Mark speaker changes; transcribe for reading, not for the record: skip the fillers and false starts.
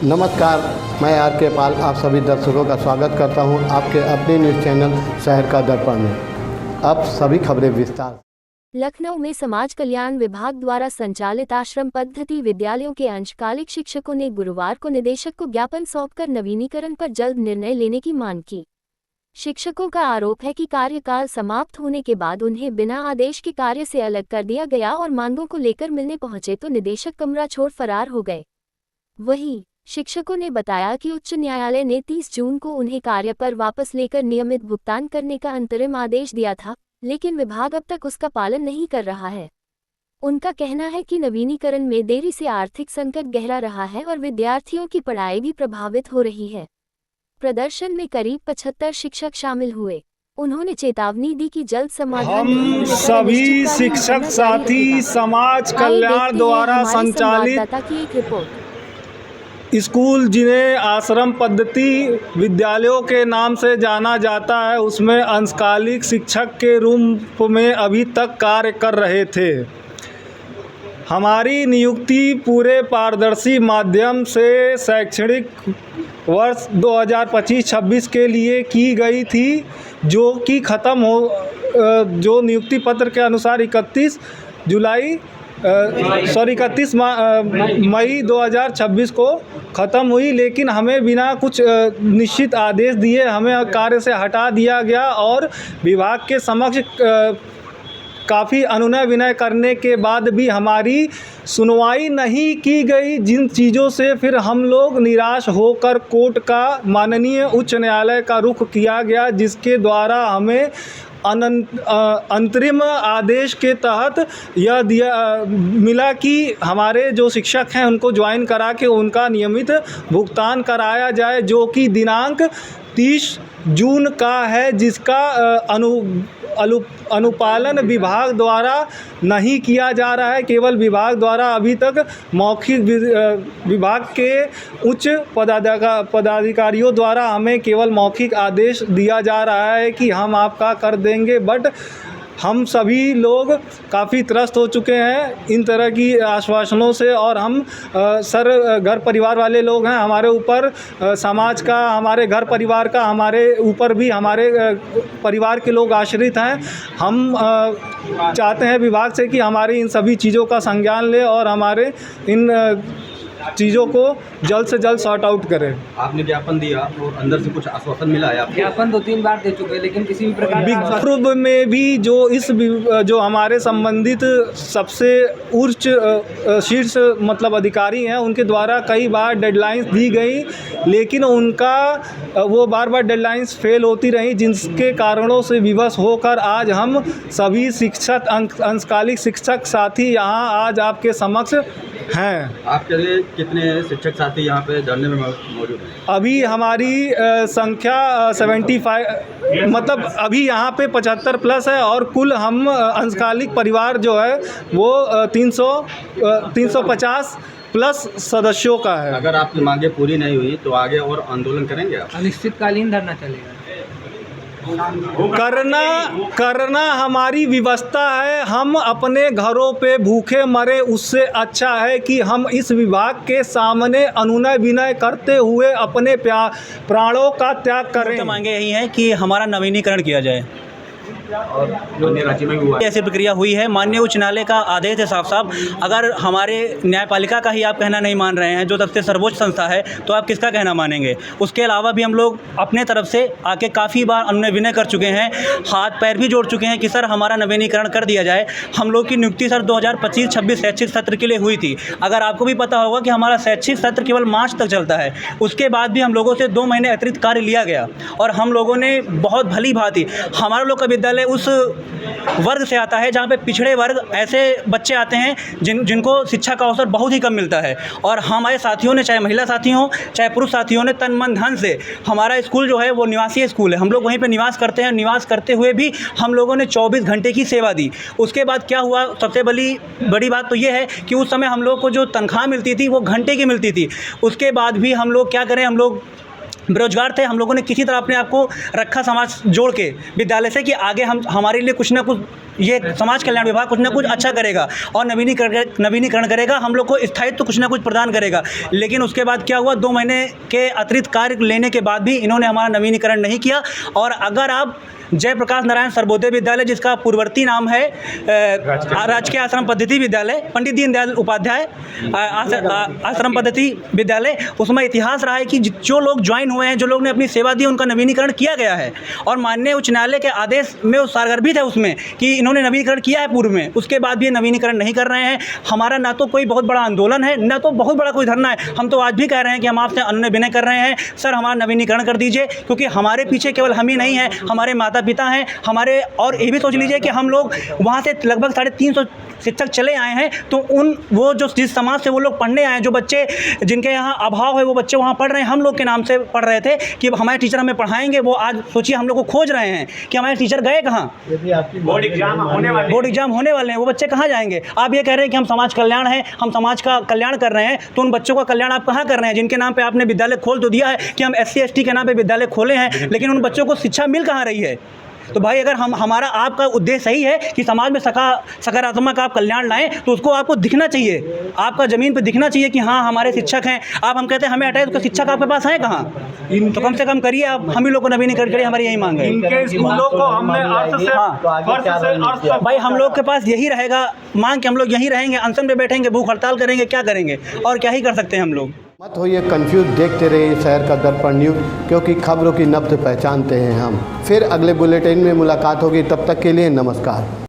Speaker 1: नमस्कार, मैं आर के पाल आप सभी दर्शकों का स्वागत करता हूं आपके अपने न्यूज़ चैनल शहर का दर्पण में। अब सभी खबरें विस्तार।
Speaker 2: लखनऊ में समाज कल्याण विभाग द्वारा संचालित आश्रम पद्धति विद्यालयों के अंशकालिक शिक्षकों ने गुरुवार को निदेशक को ज्ञापन सौंपकर नवीनीकरण पर जल्द निर्णय लेने की मांग की। शिक्षकों का आरोप है कि कार्यकाल समाप्त होने के बाद उन्हें बिना आदेश के कार्य से अलग कर दिया गया और मांगों को लेकर मिलने पहुंचे तो निदेशक कमरा छोड़ फरार हो गए। वहीं शिक्षकों ने बताया कि उच्च न्यायालय ने 30 जून को उन्हें कार्य पर वापस लेकर नियमित भुगतान करने का अंतरिम आदेश दिया था, लेकिन विभाग अब तक उसका पालन नहीं कर रहा है। उनका कहना है कि नवीनीकरण में देरी से आर्थिक संकट गहरा रहा है और विद्यार्थियों की पढ़ाई भी प्रभावित हो रही है। प्रदर्शन में करीब 75 शिक्षक शामिल हुए। उन्होंने चेतावनी दी कि जल्द समाधान
Speaker 3: हम सभी शिक्षक साथी समाज कल्याण द्वारा संचालित
Speaker 2: की एक रिपोर्ट।
Speaker 3: स्कूल जिन्हें आश्रम पद्धति विद्यालयों के नाम से जाना जाता है, उसमें अंशकालिक शिक्षक के रूप में अभी तक कार्य कर रहे थे। हमारी नियुक्ति पूरे पारदर्शी माध्यम से शैक्षणिक वर्ष 2025-26 के लिए की गई थी, जो कि जो नियुक्ति पत्र के अनुसार 31 मई 2026 को ख़त्म हुई। लेकिन हमें बिना कुछ निश्चित आदेश दिए हमें कार्य से हटा दिया गया और विभाग के समक्ष काफ़ी अनुनय विनय करने के बाद भी हमारी सुनवाई नहीं की गई, जिन चीज़ों से फिर हम लोग निराश होकर कोर्ट का माननीय उच्च न्यायालय का रुख किया गया, जिसके द्वारा हमें अंतरिम आदेश के तहत यह मिला कि हमारे जो शिक्षक हैं उनको ज्वाइन करा के उनका नियमित भुगतान कराया जाए, जो कि दिनांक 30 जून का है, जिसका अनुपालन विभाग द्वारा नहीं किया जा रहा है। केवल विभाग द्वारा अभी तक मौखिक विभाग के उच्च पदाधिकारियों द्वारा हमें केवल मौखिक आदेश दिया जा रहा है कि हम आपका कर देंगे, बट हम सभी लोग काफ़ी त्रस्त हो चुके हैं इन तरह की आश्वासनों से। और हम घर परिवार वाले लोग हैं, हमारे ऊपर समाज का, हमारे घर परिवार का, हमारे ऊपर भी हमारे परिवार के लोग आश्रित हैं। हम चाहते हैं विभाग से कि हमारी इन सभी चीज़ों का संज्ञान ले और हमारे इन चीज़ों को जल्द से जल्द सॉर्ट आउट करें।
Speaker 4: आपने ज्ञापन दिया और अंदर से कुछ आश्वासन मिला है?
Speaker 5: ज्ञापन 2-3 बार दे चुके हैं, लेकिन किसी भी प्रकार का
Speaker 3: पूर्व में भी जो हमारे संबंधित सबसे उच्च शीर्ष मतलब अधिकारी हैं, उनके द्वारा कई बार डेडलाइंस दी गई, लेकिन उनका वो बार डेडलाइंस फेल होती रही, जिनके कारणों से विवश होकर आज हम सभी शिक्षक अंशकालिक शिक्षक साथी यहाँ आज आपके समक्ष हैं।
Speaker 4: आपके लिए कितने शिक्षक साथी यहाँ पे धरने में मौजूद हैं? अभी
Speaker 3: हमारी संख्या 75 मतलब अभी यहाँ पे 75 प्लस है और कुल हम अंशकालिक परिवार जो है वो 350 प्लस सदस्यों का है।
Speaker 4: अगर आपकी मांगे पूरी नहीं हुई तो आगे और आंदोलन करेंगे आप?
Speaker 5: अनिश्चितकालीन धरना चलेगा।
Speaker 3: करना हमारी व्यवस्था है। हम अपने घरों पे भूखे मरे, उससे अच्छा है कि हम इस विभाग के सामने अनुनय विनय करते हुए अपने प्राणों का त्याग करें।
Speaker 6: मांगे यही है कि हमारा नवीनीकरण किया जाए
Speaker 4: और अन्य राज्य में भी हुआ
Speaker 6: ऐसी प्रक्रिया हुई है। माननीय उच्च न्यायालय का आदेश है साफ साफ, अगर हमारे न्यायपालिका का ही आप कहना नहीं मान रहे हैं, जो सबसे सर्वोच्च संस्था है, तो आप किसका कहना मानेंगे? उसके अलावा भी हम लोग अपने तरफ से आके काफ़ी बार अनुनय विनय कर चुके हैं, हाथ पैर भी जोड़ चुके हैं कि सर हमारा नवीनीकरण कर दिया जाए। हम लोग की नियुक्ति सर 2025-26 शैक्षिक सत्र के लिए हुई थी। अगर आपको भी पता होगा कि हमारा शैक्षिक सत्र केवल मार्च तक चलता है, उसके बाद भी हम लोगों से 2 महीने अतिरिक्त कार्य लिया गया और हम लोगों ने बहुत भली भांति, हमारे लोग का विद्यालय उस वर्ग से आता है जहाँ पे पिछड़े वर्ग ऐसे बच्चे आते हैं जिनको शिक्षा का अवसर बहुत ही कम मिलता है, और हमारे साथियों ने, चाहे महिला साथी हों चाहे पुरुष साथियों ने, तन मन धन से, हमारा स्कूल जो है वो निवासी स्कूल है, हम लोग वहीं पे निवास करते हैं। निवास करते हुए भी हम लोगों ने 24 घंटे की सेवा दी। उसके बाद क्या हुआ, सबसे बड़ी बात तो ये है कि उस समय हम लोग को जो तनख्वाह मिलती थी वो घंटे की मिलती थी। उसके बाद भी हम लोग क्या करें, हम लोग बेरोजगार थे, हम लोगों ने किसी तरह अपने आप को रखा समाज जोड़ के विद्यालय से कि आगे हम हमारे लिए कुछ ना कुछ ये समाज कल्याण विभाग कुछ ना कुछ अच्छा करेगा और नवीनीकरण करेगा, हम लोग को स्थायित्व कुछ ना कुछ प्रदान करेगा। लेकिन उसके बाद क्या हुआ, 2 महीने के अतिरिक्त कार्य लेने के बाद भी इन्होंने हमारा नवीनीकरण नहीं किया। और अगर आप जयप्रकाश नारायण सर्वोदय विद्यालय, जिसका पूर्ववर्ती नाम है राजकीय आश्रम पद्धति विद्यालय, पंडित दीनदयाल उपाध्याय आश्रम पद्धति विद्यालय, उसमें इतिहास रहा है कि जो लोग ज्वाइन हुए हैं, जो लोग ने अपनी सेवा दी, उनका नवीनीकरण किया गया है। और माननीय उच्च न्यायालय के आदेश में वो सारगर्भित है उसमें कि इन्होंने नवीनीकरण किया है पूर्व में, उसके बाद भी ये नवीनीकरण नहीं कर रहे हैं। हमारा ना तो कोई बहुत बड़ा आंदोलन है, ना तो बहुत बड़ा कोई धरना है, हम तो आज भी कह रहे हैं कि हम आपसे अनुनय विनय कर रहे हैं, सर हमारा नवीनीकरण कर दीजिए। क्योंकि हमारे पीछे केवल हम ही नहीं हैं, हमारे माता पिता हैं हमारे। और ये भी सोच लीजिए कि हम लोग वहाँ से लगभग 350 शिक्षक चले आए हैं, तो वो जो जिस समाज से वो लोग पढ़ने आए हैं, जो बच्चे जिनके यहाँ अभाव है वो बच्चे वहाँ पढ़ रहे हैं, हम लोग के नाम से पढ़ रहे थे कि हमारे टीचर हमें पढ़ाएंगे, वो आज सोचिए हम लोग को खोज रहे हैं कि हमारे टीचर गए कहाँ। बोर्ड एग्जाम होने वाले हैं, वो बच्चे कहाँ जाएंगे। आप ये कह रहे हैं कि हम समाज कल्याण हैं, हम समाज का कल्याण कर रहे हैं, तो उन बच्चों का कल्याण आप कहाँ कर रहे हैं जिनके नाम पर आपने विद्यालय खोल तो दिया है कि हम SC ST के नाम पर विद्यालय खोले हैं, लेकिन उन बच्चों को शिक्षा मिल कहाँ रही है। तो भाई अगर हमारा आपका उद्देश्य सही है कि समाज में सकारात्मक आप कल्याण लाएं, तो उसको आपको दिखना चाहिए, आपका ज़मीन पे दिखना चाहिए कि हाँ हमारे शिक्षक हैं। आप हम कहते हैं हमें हटाए, तो शिक्षक आपके पास हैं कहाँ? तो कम से कम करिए आप, हम ही लोग को नवीनीकरण करिए, हमारी यही मांग है।
Speaker 3: इनके स्कूलों को हमने अर्थ से
Speaker 6: भाई हम लोग के पास यही रहेगा मांग कि हम लोग यहीं रहेंगे, अनशन पे बैठेंगे, भूख हड़ताल करेंगे, क्या करेंगे और क्या ही कर सकते हैं हम लोग।
Speaker 1: मत होइए कंफ्यूज, देखते रहिए शहर का दर्पण न्यूज़, क्योंकि खबरों की नब्ज़ पहचानते हैं हम। फिर अगले बुलेटिन में मुलाकात होगी, तब तक के लिए नमस्कार।